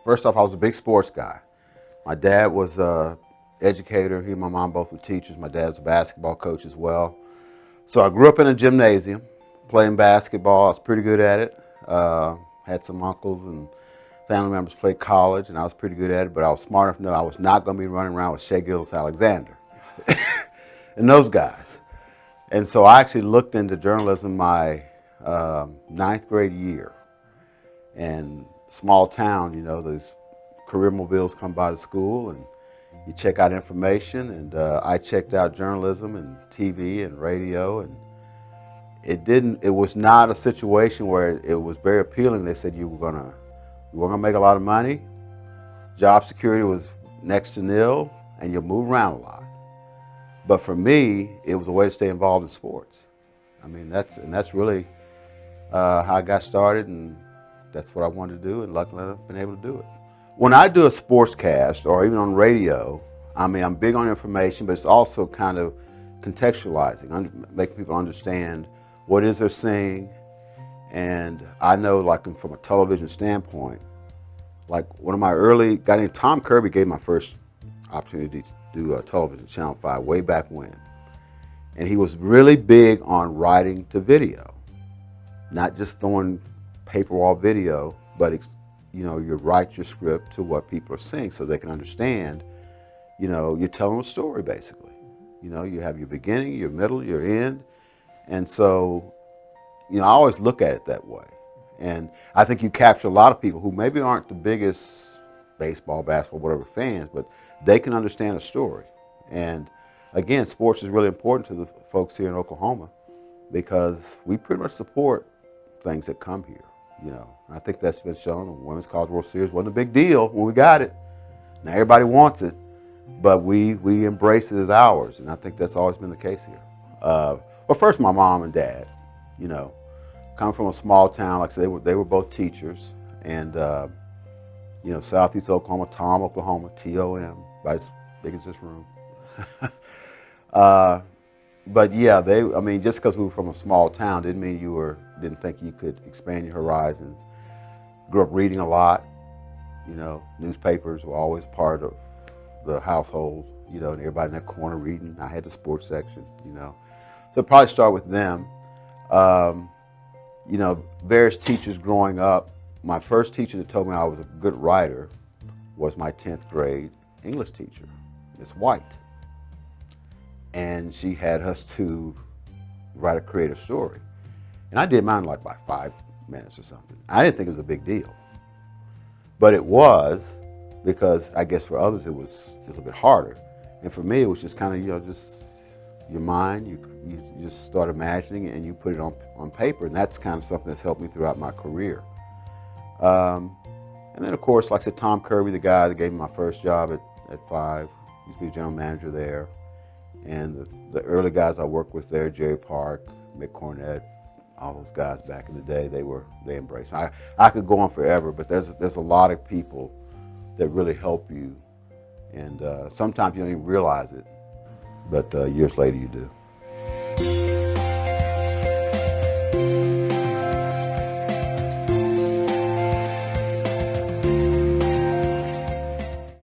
First off, I was a big sports guy. My dad was an educator. He and my mom both were teachers. My dad was a basketball coach as well. So I grew up in a gymnasium playing basketball. I was pretty good at it. Had some uncles and family members played college, and I was pretty good at it, but I was smart enough to know I was not going to be running around with Shea Gillis-Alexander and those guys. And so I actually looked into journalism my 9th grade year. And small town, you know, those career mobiles come by the school and you check out information, and I checked out journalism and TV and radio, and it was not a situation where it was very appealing. They said you weren't gonna make a lot of money, job security was next to nil, and you'll move around a lot. But for me, it was a way to stay involved in sports. I mean, that's really how I got started, and that's what I wanted to do, and luckily I've been able to do it. When I do a sportscast, or even on radio, I mean, I'm big on information, but it's also kind of contextualizing, making people understand what it is they're seeing. And I know, like, from a television standpoint, like one of my early guy named Tom Kirby gave my first opportunity to do television, Channel 5, way back when. And he was really big on writing to video, not just throwing paper wall video, but you know, you write your script to what people are seeing so they can understand. You know, you're telling a story basically. You know, you have your beginning, your middle, your end, and so, you know, I always look at it that way. And I think you capture a lot of people who maybe aren't the biggest baseball, basketball, whatever fans, but they can understand a story. And again, sports is really important to the folks here in Oklahoma because we pretty much support things that come here. You know, I think that's been shown. The Women's College World Series wasn't a big deal when we got it. Now everybody wants it, but we embrace it as ours, and I think that's always been the case here. Well, first my mom and dad, you know, coming from a small town, like I said, they were both teachers, and you know, Southeast Oklahoma, Tom, Oklahoma, TOM, about as big as this room. But yeah, I mean, just because we were from a small town didn't mean didn't think you could expand your horizons. Grew up reading a lot, you know, newspapers were always part of the household, you know, and everybody in that corner reading. I had the sports section, you know. So I'd probably start with them. You know, various teachers growing up. My first teacher that told me I was a good writer was my 10th grade English teacher, Miss White. And she had us to write a creative story. And I did mine like by 5 minutes or something. I didn't think it was a big deal. But it was, because I guess for others it was a little bit harder. And for me it was just kind of, you know, just your mind, you just start imagining it and you put it on paper. And that's kind of something that's helped me throughout my career. And then of course, like I said, Tom Kirby, the guy that gave me my first job at 5, used to be general manager there. And the early guys I worked with there, Jerry Park, Mick Cornett, all those guys back in the day, they embraced me. I could go on forever, but there's a lot of people that really help you, and sometimes you don't even realize it, but years later you do.